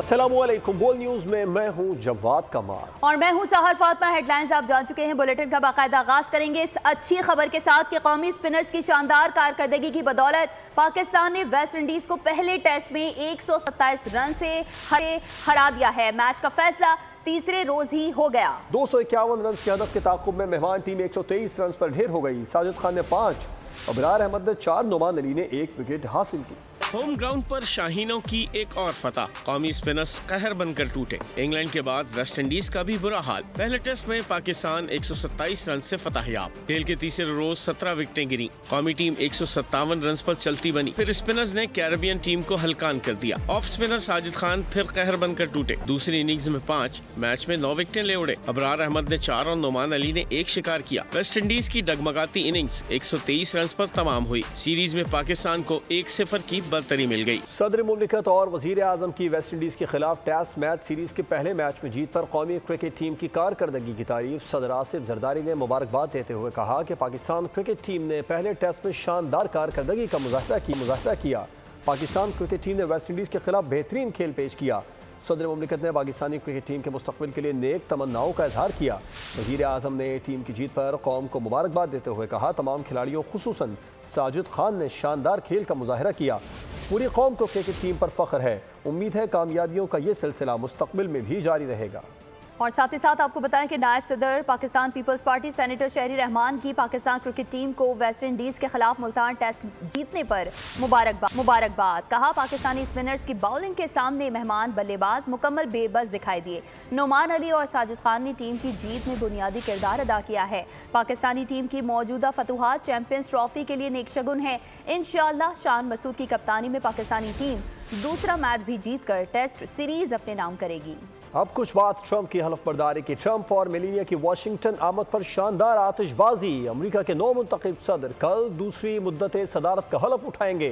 अस्सलामुअलैकुम। बोल न्यूज में मैं हूं जवाद कमाल और मैं हूं सहर फातिमा। हेडलाइंस आप जान चुके हैं। बुलेटिन का बाकायदा आगाज करेंगे इस अच्छी खबर के साथ कि कौमी स्पिनर्स की शानदार कारकर्दगी की बदौलत पाकिस्तान ने वेस्ट इंडीज को पहले टेस्ट में 127 रन से हरा दिया है। मैच का फैसला तीसरे रोज ही हो गया। 251 रन की हदफ के ताकुब में मेहमान टीम 123 रन पर ढेर हो गई। साजिद खान ने 5, अबरार अहमद ने 4, नुमान अली ने 1 विकेट हासिल की। होम ग्राउंड पर शाहीनों की एक और फतह। कौमी स्पिनर्स कहर बनकर टूटे। इंग्लैंड के बाद वेस्ट इंडीज का भी बुरा हाल। पहले टेस्ट में पाकिस्तान 127 रन से फतहयाब। खेल के तीसरे रोज 17 विकेटें गिरी। कौमी टीम 157 रन पर चलती बनी। फिर स्पिनर्स ने कैरेबियन टीम को हल्कान कर दिया। ऑफ स्पिनर साजिद खान फिर कहर बनकर टूटे। दूसरी इनिंग्स में 5, मैच में 9 विकेटें ले उड़े। अबरार अहमद ने 4 और नुमान अली ने 1 शिकार किया। वेस्ट इंडीज की डगमगाती इनिंग्स 123 रन पर तमाम हुई। सीरीज में पाकिस्तान को 1-0 की बरतरी मिल गई। सदर मुमलिकत और वजीर आजम की वेस्ट इंडीज के खिलाफ टेस्ट मैच सीरीज के पहले मैच में जीत पर कौमी क्रिकेट टीम की कारकर्दगी की तारीफ सदर आसिफ जरदारी ने मुबारकबाद देते हुए कहा कि पाकिस्तान क्रिकेट टीम ने पहले टेस्ट में शानदार कारकर्दगी का मुजाहरा किया। पाकिस्तान क्रिकेट टीम ने वेस्ट इंडीज के खिलाफ बेहतरीन खेल पेश किया। सदर मुमलिकत ने पाकिस्तानी क्रिकेट टीम के मुस्तकबिल के लिए नेक तमन्नाओं का इजहार किया। वज़ीर आज़म ने टीम की जीत पर कौम को मुबारकबाद देते हुए कहा, तमाम खिलाड़ियों खुसूसन साजिद खान ने शानदार खेल का मुजाहरा किया। पूरी कौम को क्रिकेट टीम पर फख्र है। उम्मीद है कामयाबियों का ये सिलसिला मुस्तकबिल में भी जारी रहेगा। और साथ ही साथ आपको बताएं कि नायब सदर पाकिस्तान पीपल्स पार्टी सेनेटर शहरी रहमान की पाकिस्तान क्रिकेट टीम को वेस्ट इंडीज के खिलाफ मुल्तान टेस्ट जीतने पर मुबारकबाद। कहा, पाकिस्तानी स्पिनर्स की बाउलिंग के सामने मेहमान बल्लेबाज मुकम्मल बेबस दिखाई दिए। नुमान अली और साजिद खान ने टीम की जीत में बुनियादी किरदार अदा किया है। पाकिस्तानी टीम की मौजूदा फतुहात चैंपियंस ट्रॉफी के लिए नेक शगुन है। इंशाअल्लाह शान मसूद की कप्तानी में पाकिस्तानी टीम दूसरा मैच भी जीतकर टेस्ट सीरीज अपने नाम करेगी। अब कुछ बात ट्रंप की हलफ बर्दारी की। ट्रंप और मेलानिया की वाशिंगटन आमद पर शानदार आतिशबाजी। अमेरिका के नौ मुंतखब सदर कल दूसरी मुद्दत सदारत का हलफ उठाएंगे।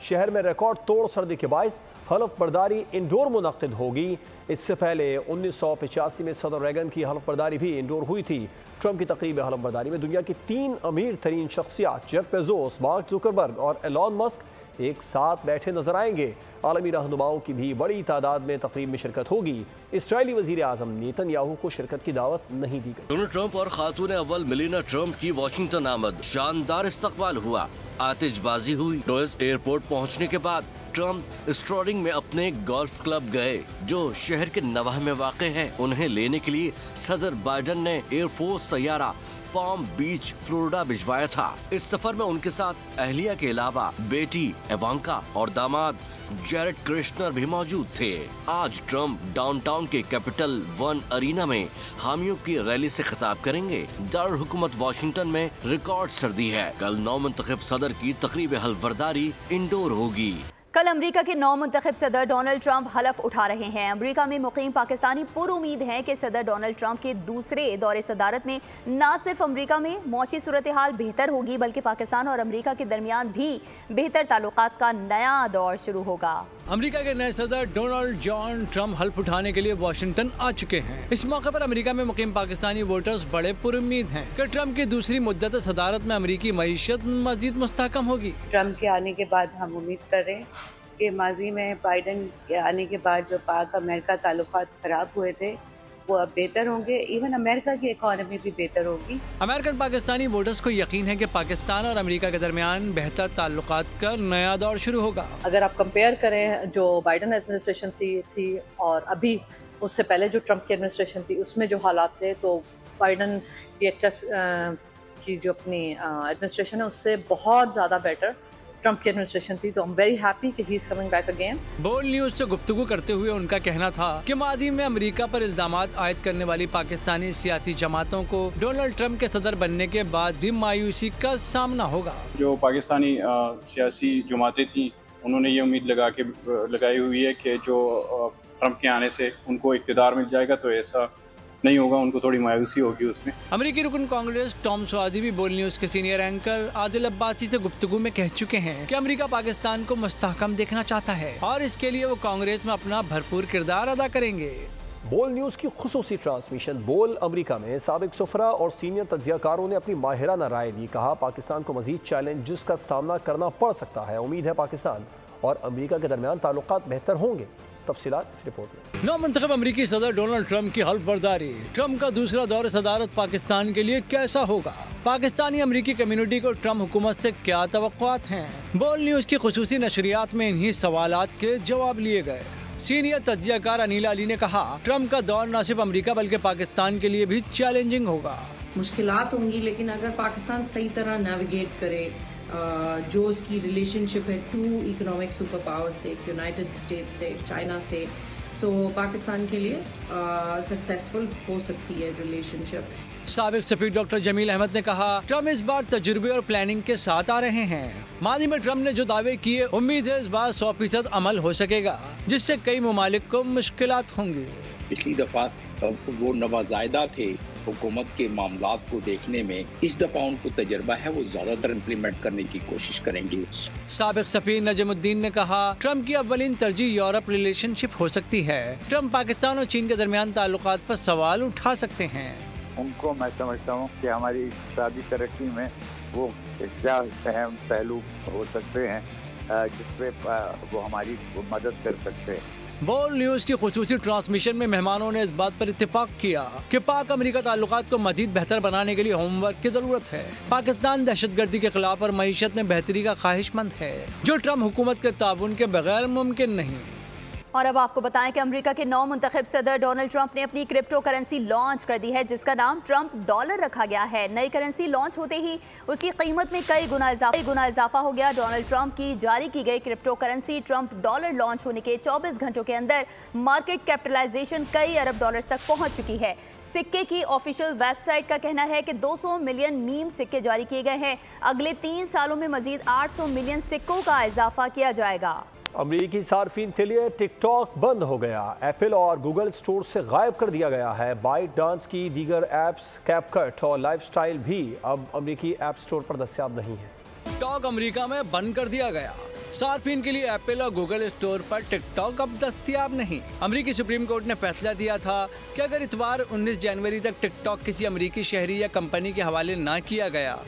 शहर में रिकॉर्ड तोड़ सर्दी के बायस हलफ बर्दारी इंडोर मुनक्किद होगी। इससे पहले 1985 में सदर रेगन की हलफ बर्दारी भी इंडोर हुई थी। ट्रंप की तकरीब हलफ बर्दारी में दुनिया की 3 अमीर तरीन शख्सियात जेफ बेजोस, मार्क जुकरबर्ग और एलॉन मस्क एक साथ बैठे नजर आएंगे। आलमी रहनुमाओं की भी बड़ी तादाद में तकरीब में शिरकत होगी। इस्राएली वजीर आजम नेतन्याहू को शिरकत की दावत नहीं दी गई। डोनाल्ड ट्रंप और खातून अव्वल मेलानिया ट्रंप की वाशिंगटन आमद। शानदार इस्तकबाल हुआ, आतिशबाजी हुई। डोयस एयरपोर्ट पहुंचने के बाद ट्रंप स्ट्रोडिंग में अपने गोल्फ क्लब गए जो शहर के नवाह में वाक़ है। उन्हें लेने के लिए सदर बाइडन ने एयरफोर्स सैयारा पाम बीच फ्लोरिडा भिजवाया था। इस सफर में उनके साथ अहलिया के अलावा बेटी इवांका और दामाद जैरेड कृष्णर भी मौजूद थे। आज ट्रंप डाउनटाउन के कैपिटल वन अरीना में हामियों की रैली से खिताब करेंगे। दारुल हुकूमत वाशिंगटन में रिकॉर्ड सर्दी है। कल 9 मुंतखब सदर की तकरीब हल्फबर्दारी इंडोर होगी। कल अमेरिका के 9 मुंतखब सदर डोनाल्ड ट्रंप हलफ उठा रहे हैं। अमेरिका में मुकीम पाकिस्तानी पुरुमीद हैं कि सदर डोनाल्ड ट्रंप के दूसरे दौरे सदारत में न सिर्फ अमेरिका में मौशी सूरत हाल बेहतर होगी बल्कि पाकिस्तान और अमेरिका के दरमियान भी बेहतर ताल्लुकात का नया दौर शुरू होगा। अमेरिका के नए सदर डोनाल्ड जॉन ट्रंप हल्फ उठाने के लिए वाशिंगटन आ चुके हैं। इस मौके पर अमेरिका में मुकीम पाकिस्तानी वोटर्स बड़े पुरुमीद हैं कि ट्रंप की दूसरी मुद्दत सदारत में अमेरिकी मईशत मजीद मुस्तहकम होगी। ट्रंप के आने के बाद हम उम्मीद कर रहे हैं कि माजी में बाइडन के आने के बाद जो पाक अमेरिका ताल्लुकात खराब हुए थे वो अब बेहतर होंगे। इवन अमेरिका की इकॉनमी भी बेहतर होगी। अमेरिकन पाकिस्तानी वोटर्स को यकीन है कि पाकिस्तान और अमेरिका के दरमियान बेहतर ताल्लुकात का नया दौर शुरू होगा। अगर आप कंपेयर करें जो बाइडन एडमिनिस्ट्रेशन थी और अभी उससे पहले जो ट्रंप की एडमिनिस्ट्रेशन थी उसमें जो हालात थे, तो बाइडन की जो अपनी एडमिनिस्ट्रेशन है उससे बहुत ज़्यादा बेटर ट्रंप की एडमिनिस्ट्रेशन थी। तो आई एम वेरी हैप्पी कि he is coming back again. बोल न्यूज से गुफ्तगू करते हुए उनका कहना था कि मादी में अमेरिका पर इल्जामात आयद करने वाली पाकिस्तानी सियासी जमातों को डोनाल्ड ट्रंप के सदर बनने के बाद भी मायूसी का सामना होगा। जो पाकिस्तानी सियासी जमातें थी उन्होंने ये उम्मीद लगाई हुई है कि जो ट्रंप के आने से उनको इक़्तिदार मिल जाएगा, तो ऐसा नहीं होगा, उनको थोड़ी मायूसी होगी उसमें। अमेरिकी रुकन कांग्रेस टॉम स्वादी भी बोल न्यूज के सीनियर एंकर आदिल अब्बासी से गुफ्तगू में कह चुके हैं कि अमेरिका पाकिस्तान को मुस्तहकम देखना चाहता है और इसके लिए वो कांग्रेस में अपना भरपूर किरदार अदा करेंगे। बोल न्यूज की खुसूसी ट्रांसमिशन बोल अमेरिका में साबिक सुफरा और सीनियर तज्जियाकारों ने अपनी माहिराना राय दी। कहा, पाकिस्तान को मजीद चैलेंजेस का सामना करना पड़ सकता है। उम्मीद है पाकिस्तान और अमेरिका के दरमियान ताल्लुकात बेहतर होंगे। तफसीलात इस रिपोर्ट में। नौमंतखब अमरीकी सदर डोनाल्ड ट्रंप की हल्फ बर्दारी। ट्रंप का दूसरा दौर सदारत पाकिस्तान के लिए कैसा होगा? पाकिस्तानी अमरीकी कम्युनिटी को ट्रंप हुकूमत से क्या तवक्कुआत हैं? बोल न्यूज की खुसूसी नशरियात में इन्हीं सवालात के जवाब लिए गए। सीनियर तज्जियाकार अनीला अली ने कहा, ट्रंप का दौर न सिर्फ अमेरिका बल्कि पाकिस्तान के लिए भी चैलेंजिंग होगा। मुश्किलात होंगी, लेकिन अगर पाकिस्तान सही तरह नेविगेट करे, जो उसकी रिलेशनशिप है टू इकोनॉमिक सुपर पावर से, यूनाइटेड स्टेट से, चाइना से, सो पाकिस्तान के लिए सक्सेसफुल हो सकती है रिलेशनशिप। साबिक सफीर डॉक्टर जमील अहमद ने कहा, ट्रंप इस बार तजुर्बे और प्लानिंग के साथ आ रहे हैं। मादी में ट्रंप ने जो दावे किए, उम्मीद है इस बार 100% अमल हो सकेगा, जिससे कई ममालिक को मुश्किलात होंगी। पिछली दफा वो नवाजायदा थे हुकूमत के मामलात को देखने में, इस दफा उनको तजर्बा है, वो ज्यादातर इम्प्लीमेंट करने की कोशिश करेंगे। साबिक सफीर नजमुद्दीन ने कहा, ट्रंप की अव्वलीन तरजीह यूरोप रिलेशनशिप हो सकती है। ट्रंप पाकिस्तान और चीन के दरमियान ताल्लुकात पर सवाल उठा सकते हैं। उनको मैं समझता हूँ कि हमारी इक़्तिसादी तरक्की में वो क्या अहम पहलू हो सकते हैं जिसपे वो हमारी मदद कर सकते हैं। बोल न्यूज की खुसूसी ट्रांसमिशन में मेहमानों ने इस बात पर इत्तेफाक किया कि पाक अमेरिका ताल्लुकात को मजीद बेहतर बनाने के लिए होमवर्क की जरूरत है। पाकिस्तान दहशतगर्दी के खिलाफ और मईशत में बेहतरी का ख्वाहिशमंद है, जो ट्रंप हुकूमत के ताउन के बगैर मुमकिन नहीं। और अब आपको बताएं कि अमेरिका के नौ मुंतखब सदर डोनाल्ड ट्रंप ने अपनी क्रिप्टो करेंसी लॉन्च कर दी है, जिसका नाम ट्रंप डॉलर रखा गया है। नई करेंसी लॉन्च होते ही उसकी कीमत में कई गुना इजाफा हो गया। डोनाल्ड ट्रंप की जारी की गई crypto currency Trump dollar launch होने के 24 घंटों के अंदर मार्केट कैपिटलाइजेशन कई अरब डॉलर्स तक पहुंच चुकी है। सिक्के की ऑफिशियल वेबसाइट का कहना है कि 200 मिलियन मीम सिक्के जारी किए गए हैं। अगले 3 सालों में मजीद 800 मिलियन सिक्कों का इजाफा किया जाएगा। अमरीकी सार्फिन के लिए टिकटॉक बंद हो गया। एप्पल और गूगल स्टोर से गायब कर दिया गया है। बाइट डांस की दीगर ऐप्स कैपकट और लाइफस्टाइल भी अब अमरीकी ऐप स्टोर पर दस्तयाब नहीं है। टिकटॉक अमरीका में बंद कर दिया गया। सार्फिन के लिए एप्पल और गूगल स्टोर पर टिकटॉक अब दस्तयाब नहीं। अमरीकी सुप्रीम कोर्ट ने फैसला दिया था कि अगर इतवार 19 जनवरी तक टिकटॉक किसी अमरीकी शहरी या कंपनी के हवाले ना किया गया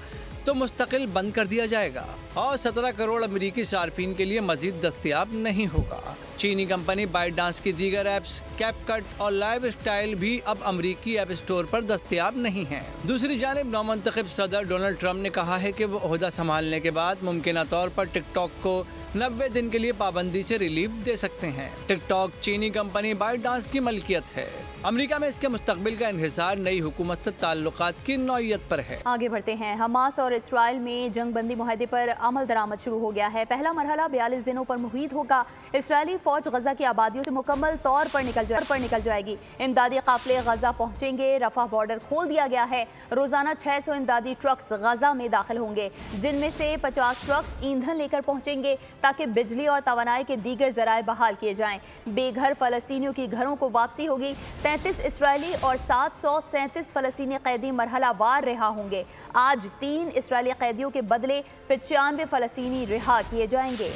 तो मुस्तकिल बंद कर दिया जाएगा और 17 करोड़ अमरीकी सार्फिन के लिए मजीद दस्तयाब नहीं होगा। चीनी कंपनी बाइट डांस की दीगर ऐप्स कैपकट और लाइव स्टाइल भी अब अमरीकी ऐप स्टोर पर दस्तयाब नहीं हैं। दूसरी जानिब नौमंतखब सदर डोनाल्ड ट्रंप ने कहा है कि वो ओहदा संभालने के बाद मुमकिन तौर पर टिकटॉक को 90 दिन के लिए पाबंदी से रिलीफ दे सकते हैं। टिकटॉक चीनी कंपनी बाइट डांस की मलकियत है। अमेरिका में इसके मुस्तकबिल का इन्हिसार नई हुकूमत से ताल्लुकात की नौयत पर है। आगे बढ़ते हैं। हमास और इसराइल में जंग बंदी मुआहदे पर अमल दरामद शुरू हो गया है। पहला मरहला 42 दिनों पर मुहीत होगा। इसराइली फौज गजा की आबादियों से मुकम्मल तौर पर निकल जाएगी। इमदादी काफिले गजा पहुंचेंगे। रफा बॉर्डर खोल दिया गया है। रोजाना 600 इमदादी ट्रक्स गजा में दाखिल होंगे, जिनमें से 50 ट्रक्स ईंधन लेकर पहुंचेंगे ताकि बिजली और तवानाई के दीगर जराए बहाल किए जाएं। बेघर फलस्तीनियों की घरों को वापसी होगी। 33 इसराइली और 737 फलस्तीनी कैदी मरहला वार रिहा होंगे। आज 3 इसराइली कैदियों के बदले 95 फलस्तीनी रिहा किए जाएंगे।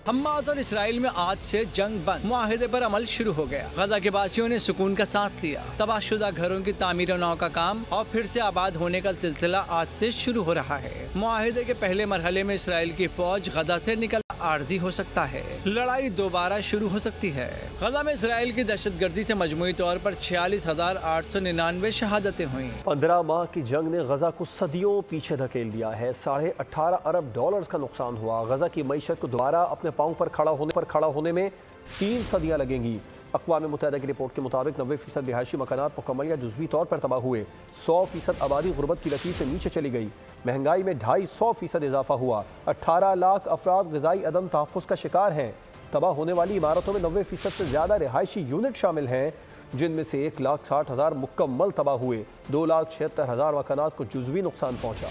हमास और इसराइल में आज से जंग बंद मुआहदे पर अमल शुरू हो गया। गजा के वासियों ने सुकून का सांस लिया। तबाहशुदा घरों की तामीर और नौ का काम और फिर से आबाद होने का सिलसिला आज से शुरू हो रहा है। मुआहदे के पहले मरहले में इसराइल की फौज गजा से निकल आर्जी हो सकता है। लड़ाई दोबारा शुरू हो सकती है। गजा में इसराइल की दहशतगर्दी से मजमूई तौर पर 46,899 शहादतें हुई। 15 माह की जंग ने गजा को सदियों पीछे धकेल दिया है। 18.5 अरब डॉलर्स का नुकसान हुआ। गजा की मईशत को दोबारा अपने पांव पर खड़ा होने में 3 सदियां लगेंगी। अक़वाम मुत्तहिदा की रिपोर्ट के मुताबिक 90% रिहायशी मकानात मुकम्मल या जुज़वी तौर पर तबाह हुए। 100% आबादी गुर्बत की लकीर से नीचे चली गई। महंगाई में 250% इजाफा हुआ। 18 लाख अफराद ग़िज़ाई अदम तहफ़्फ़ुज़ का शिकार हैं। तबाह होने वाली इमारतों में 90% से ज़्यादा रिहायशी यूनिट शामिल हैं, जिनमें से 1,60,000 मुकम्मल तबाह हुए। 2,76,000 मकानात को जुज़वी नुकसान पहुँचा।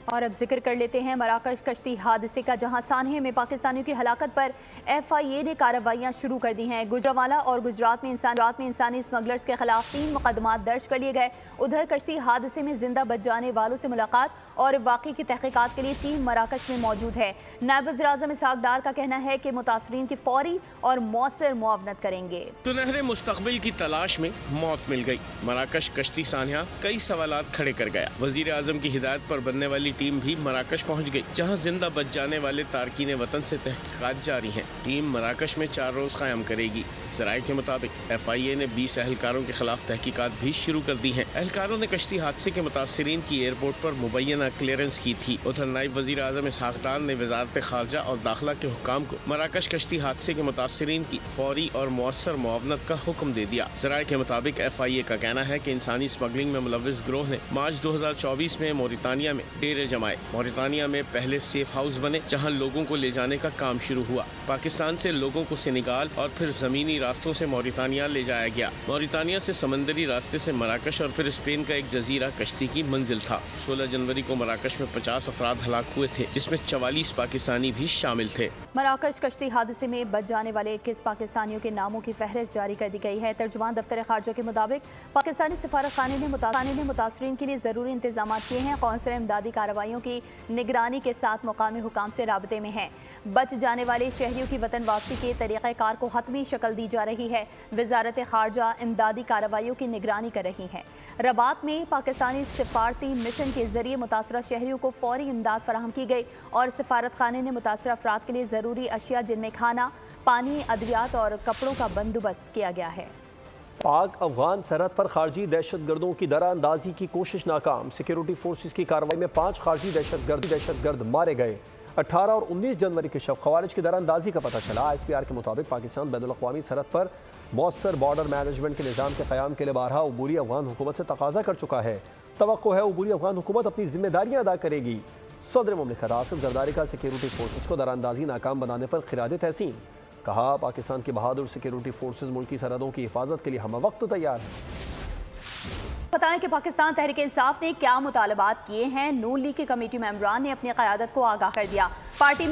और अब जिक्र कर लेते हैं मराकश कश्ती हादसे का, जहां सानहे में पाकिस्तानियों की हलाकत पर FIA ने कार्रवाइयां शुरू कर दी हैं। गुजरांवाला और गुजरात में इंसानी स्मगलर्स के खिलाफ 3 मुकदमात दर्ज कर लिए गए। उधर कश्ती हादसे में जिंदा बच जाने वालों से मुलाकात और वाक़े की तहकीकात के लिए टीम मराकश में मौजूद है। नायब वज़ीर-ए-आज़म इसहाक डार का कहना है कि मुतासरीन की फौरी और मौसर मुआवनत करेंगे। सुनहरे मुस्तकबिल की तलाश में मौत मिल गई। मराकश कश्ती सानहा कई सवालात खड़े कर गया। वज़ीर-ए-आज़म की हिदायत पर बनने वाली टीम भी मराकश पहुंच गई, जहां जिंदा बच जाने वाले तारकीन वतन से तहकीकात जारी हैं। टीम मराकश में 4 रोज कायम करेगी। ज़राए के मुताबिक FIA ने 20 एहलकारों के खिलाफ तहकीकात भी शुरू कर दी हैं। एहलकारों ने कश्ती हादसे के मुतासरीन की एयरपोर्ट पर मुबैना क्लियरेंस की थी। उधर नायब वज़ीर आज़म इसहाक डार ने वज़ारत ख़ारजा और दाखिला के हुक्काम को मराकश कश्ती हादसे के मुतासरीन की फौरी और मौसर मुआवनत का हुक्म दे दिया। ज़राए के मुताबिक FIA का कहना है कि इंसानी स्मगलिंग में मुलव्विस गिरोह ने मार्च 2024 में मोरितानिया में डेरे जमाए। मोरितानिया में पहले सेफ हाउस बने, जहाँ लोगों को ले जाने का काम शुरू हुआ। पाकिस्तान से लोगों को सेनेगाल और फिर ज़मीनी रास्तों से मोरितानिया ले जाया गया। मोरितानिया से समंदरी रास्ते से मराकश और फिर स्पेन का एक जजीरा कश्ती की मंजिल था। 16 जनवरी को मराकश में 50 अफराद हलाक हुए थे, जिसमें 44 पाकिस्तानी भी शामिल थे। मराकश कश्ती हादसे में बच जाने वाले 21 पाकिस्तानियों के नामों की फहरिस्त जारी कर दी गई है। तर्जुमान दफ्तर खारजा के मुताबिक पाकिस्तानी सफारत खाने ने मुतासरीन के लिए ज़रूरी इंतजाम किए हैं। कौंसिल इमदादी कार्रवाइयों की निगरानी के साथ मुकामी हुकाम से राबते में है। बच जाने वाले शहरियों की वतन वापसी के तरीक़ाकार को हतमी शक्ल दी जा रही है। वज़ारत खारजा इमदादी कार्रवाइयों की निगरानी कर रही है। रबात में पाकिस्तानी सिफारती मिशन के जरिए मुतासरा शहरियों को फौरी इमदाद फराहम की गई और सिफारत खाने ने मुतासरा अफराद के लिए ज़रूरी अशिया जिनमें खाना, पानी, अद्वियात और कपड़ों का बंदोबस्त किया गया है। पाक अफगान सरहद पर खारजी दहशत गर्दों की दराअंदाजी की कोशिश नाकाम। सिक्योरिटी फोर्सेस की कार्रवाई में 5 खारजी दहशत गर्द मारे गए। 18 और 19 जनवरी के शब खवारिज की दराअंदाजी का पता चला। ISPR के मुताबिक पाकिस्तान बैनुल-अक़वामी सरहद पर मौसर बॉर्डर मैनेजमेंट के निज़ाम के क़याम के लिए बारहा उबूरी अफगान हुकूमत से तकाजा कर चुका है। तवक्को है उबूरी अफगान हुकूमत अपनी जिम्मेदारियां अदा करेगी। सदर मुमलिकत आसिफ जरदारी का सिक्योरिटी फोर्सेस को दराअंदाजी नाकाम बनाने पर खिराद तहसीन। कहा, पाकिस्तान की बहादुर सिक्योरिटी फोर्सेस मुल्की सरहदों की हिफाजत के लिए हम वक्त तैयार हैं। बताएं कि पाकिस्तान तहरीक इंसाफ ने क्या मुतालबात किए हैं। नून लीग के कमेटी मेंबरान ने अपनी क़यादत को आगाह कर दिया। पार्टी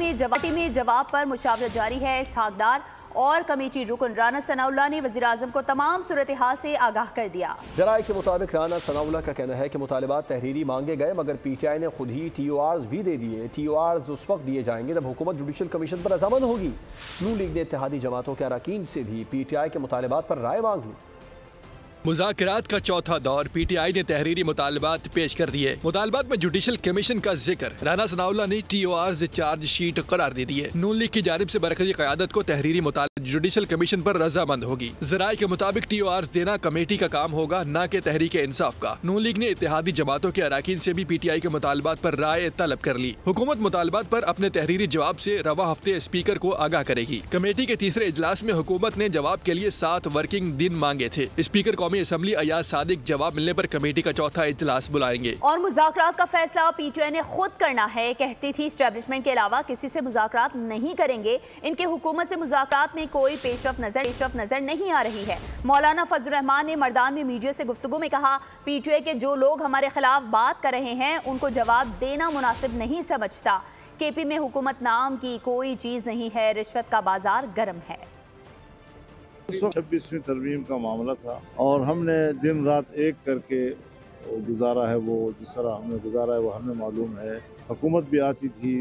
में जवाब पर मुशावरत जारी है। इसहाक डार और कमेटी रुकन राना सनाउल्लाह ने वज़ीर आज़म को तमाम सूरत हाल से आगाह कर दिया। ज़राए के मुताबिक राना सनाउल्लाह का कहना है कि मुतालबात तहरीरी मांगे गए, मगर PTI ने खुद ही TORs भी दे दिए। TORs उस वक्त दिए जाएंगे जब हुकूमत जुडिशल कमीशन पर रज़ामंद होगी। नून लीग ने इत्तेहादी जमातों के अरकान से भी PTI के मुतालबात पर राय मांग ली। मुज़ाकरात का चौथा दौर। PTI ने तहरीरी मुतालबात पेश कर दिए। मुतालबात में जुडिशल कमीशन का जिक्र। राना सनाउल्लाह ने TORs चार्ज शीट करार दे दिए। नून लीग की जानिब से मरकजी क़यादत को तहरीरी मुतालबात जुडिशल कमीशन पर रजामंद होगी। ज़राए के मुताबिक TORs देना कमेटी का काम होगा, न कि तहरीक इंसाफ का। नून लीग ने इत्तेहादी जमातों के अरकान से भी PTI के मुतालबात पर राय तलब कर ली। हुकूमत मुतालबात पर अपने तहरीरी जवाब से रवा हफ्ते स्पीकर को आगाह करेगी। कमेटी के तीसरे इजलास में हुकूमत ने जवाब के लिए 7 वर्किंग दिन मांगे थे। स्पीकर कौमी असम्बली अयाज सादिक जवाब मिलने पर कमेटी का चौथा इजलास बुलाएंगे। और मुज़ाकरात का फैसला PTI ने खुद करना है। कहती थी एस्टेब्लिशमेंट के अलावा किसी से मुज़ाकरात नहीं करेंगे। इनके हुकूमत से मुज़ाकरात में कोई पेशरफ नजर नहीं आ रही है। मौलाना फजल रहमान ने मर्दान में मीडिया से गुफ्तगू में कहा, PTI के जो लोग हमारे खिलाफ बात कर रहे हैं उनको जवाब देना मुनासिब नहीं समझता। KP में हुकूमत नाम की कोई चीज नहीं है, रिश्वत का बाजार गर्म है। उस वक्त 26वीं तरमीम का मामला था और हमने दिन रात एक करके गुजारा है। वो जिस तरह हमने गुजारा है वो हमें मालूम है। हुकूमत भी आती थी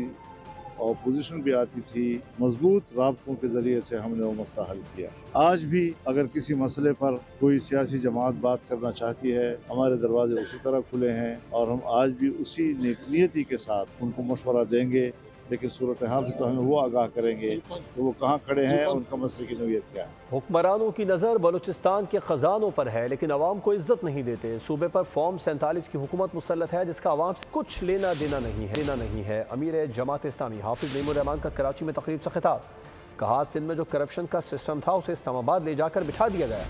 और अपोजिशन भी आती थी। मजबूत राबतों के ज़रिए से हमने वो मसला हल किया। आज भी अगर किसी मसले पर कोई सियासी जमात बात करना चाहती है, हमारे दरवाजे उसी तरह खुले हैं और हम आज भी उसी नियति के साथ उनको मशवरा देंगे। लेकिन सूरत हाल से तो हमें वो आगाह करेंगे कि वो कहाँ खड़े हैं और उनका मसले की नौयत क्या है। हुक्मरानों की नज़र बलूचिस्तान के ख़जानों पर है, लेकिन अवाम को इज्जत नहीं देते। सूबे पर फॉर्म 47 की हुकूमत मुसल्लत है, जिसका अवाम से कुछ लेना देना नहीं है। अमीर जमात इस्लामी हाफिज नईमुर रहमान का कराची में तकरीब से खिताब। कहा, सिंध में जो करप्शन का सिस्टम था उसे इस्लामाबाद ले जाकर बिठा दिया गया।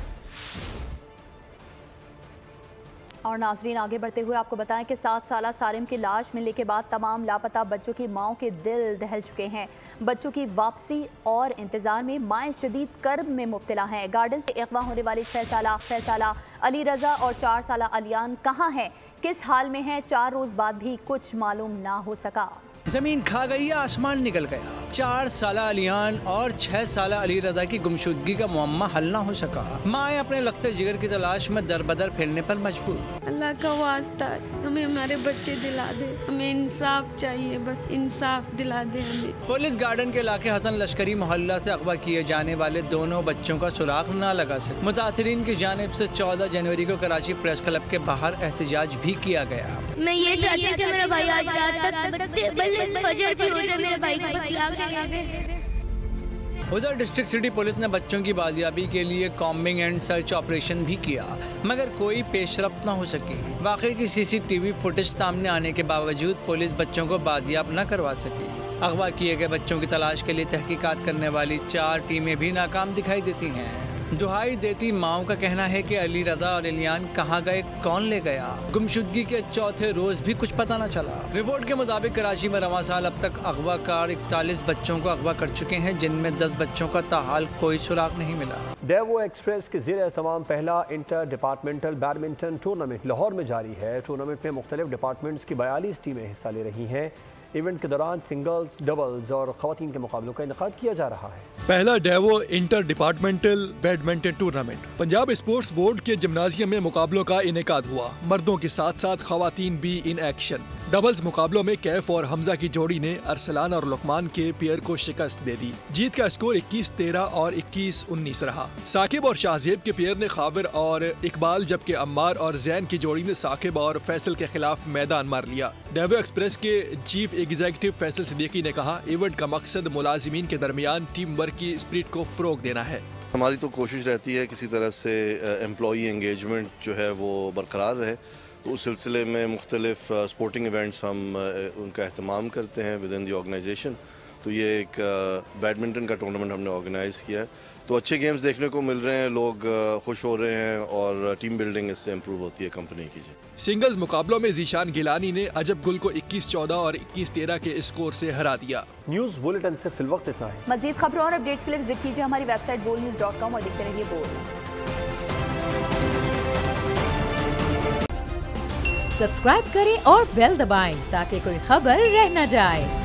और नाजरीन, आगे बढ़ते हुए आपको बताएं कि 7 साला सारिम की लाश मिलने के बाद तमाम लापता बच्चों की माओं के दिल दहल चुके हैं। बच्चों की वापसी और इंतजार में माएँ शदीद कर्ब में मुब्तला हैं। गार्डन से अगवा होने वाली 6 साला अली रजा और 4 साला अलियान कहाँ हैं, किस हाल में हैं, 4 रोज़ बाद भी कुछ मालूम ना हो सका। जमीन खा गई या आसमान निकल गया। 4 साल अलियान और 6 साल अली रजा की गुमशुदगी का मुअम्मा हल ना हो सका। माएँ अपने लगते जिगर की तलाश में दर बदर फिरने पर मजबूर। अल्लाह का वास्ता हमें हमारे बच्चे दिला दे, हमें इंसाफ चाहिए, बस इंसाफ दिला दे हमें। पुलिस गार्डन के इलाके हसन लश्करी मोहल्ला से अगवा किए जाने वाले दोनों बच्चों का सुराग न लगा सके। मुतासरीन की जानिब से 14 जनवरी को कराची प्रेस क्लब के बाहर एहतजाज भी किया गया। मैं ये चाहती हूँ मेरा भाई आज रात तक फजर भी हो जाए, मेरे भाई को बस ला के उधर डिस्ट्रिक्ट सिटी पुलिस ने बच्चों की बाजियाबी के लिए कॉम्बिंग एंड सर्च ऑपरेशन भी किया, मगर कोई पेशरफ्त न हो सकी। वाकई की सीसीटीवी फुटेज सामने आने के बावजूद पुलिस बच्चों को बाजियाब न करवा सकी। अगवा किए गए बच्चों की तलाश के लिए तहकीकात करने वाली 4 टीमें भी नाकाम दिखाई देती हैं। दुहाई देती माओ का कहना है कि अली रजा और इलियान कहाँ गए, कौन ले गया। गुमशुदगी के चौथे रोज भी कुछ पता न चला। रिपोर्ट के मुताबिक कराची में रवां साल अब तक अगवाकार 41 बच्चों को अगवा कर चुके हैं, जिनमें 10 बच्चों का ताहाल कोई सुराग नहीं मिला। डेवो एक्सप्रेस के ज़ेर एहतमाम पहला inter departmental badminton tournament Lahore में जारी है। टूर्नामेंट में मुख्तलिफ डिपार्टमेंट्स की 42 टीमें हिस्सा ले रही हैं। इवेंट के दौरान सिंगल्स, डबल्स और खवातीन के मुकाबलों का इनेकाद किया जा रहा है। पहला Daewoo inter departmental badminton tournament Punjab sports board के जिम्नाजियम में मुकाबलों का इनेकाद हुआ। मर्दों के साथ साथ खवातीन भी इन एक्शन। डबल्स मुकाबलों में कैफ और हमजा की जोड़ी ने अरसलान और लुकमान के पेयर को शिकस्त दे दी। जीत का स्कोर 21-13 और 21-19 रहा। साकिब और शाहजेब के पेयर ने खाविर और इकबाल, जबकि अम्मार और जैन की जोड़ी ने साकिब और फैसल के खिलाफ मैदान मार लिया। डेवो एक्सप्रेस के चीफ एग्जीक्यूटिव फैसल सिद्दीकी ने कहा, इवेंट का मकसद मुलाजिमीन के दरमियान टीम वर्क की स्पिरिट को फरोग देना है। हमारी तो कोशिश रहती है किसी तरह से एम्प्लॉई एंगेजमेंट जो है वो बरकरार रहे, तो उस सिलसिले में मुख्तलिफ स्पोर्टिंग इवेंट्स हम उनका अहतमाम करते हैं विद इन दी ऑर्गेनाइजेशन। तो ये एक बैडमिंटन का टूर्नामेंट हमने ऑर्गेनाइज़ किया है, तो अच्छे गेम्स देखने को मिल रहे हैं, लोग खुश हो रहे हैं और टीम बिल्डिंग इससे इम्प्रूव होती है कंपनी की। सिंगल्स मुकाबलों में जीशान गिलानी ने अजब गुल को 21-14 और 21-13 के स्कोर से हरा दिया। न्यूज़ बुलेटिन से फिलवक्त इतना है। मजीद खबरों और अपडेट्स के लिए विजिट कीजिए हमारी वेबसाइट bolnews.com और देखते रहिए बोल। सब्सक्राइब करें और बेल दबाएं ताकि कोई खबर रह न जाए।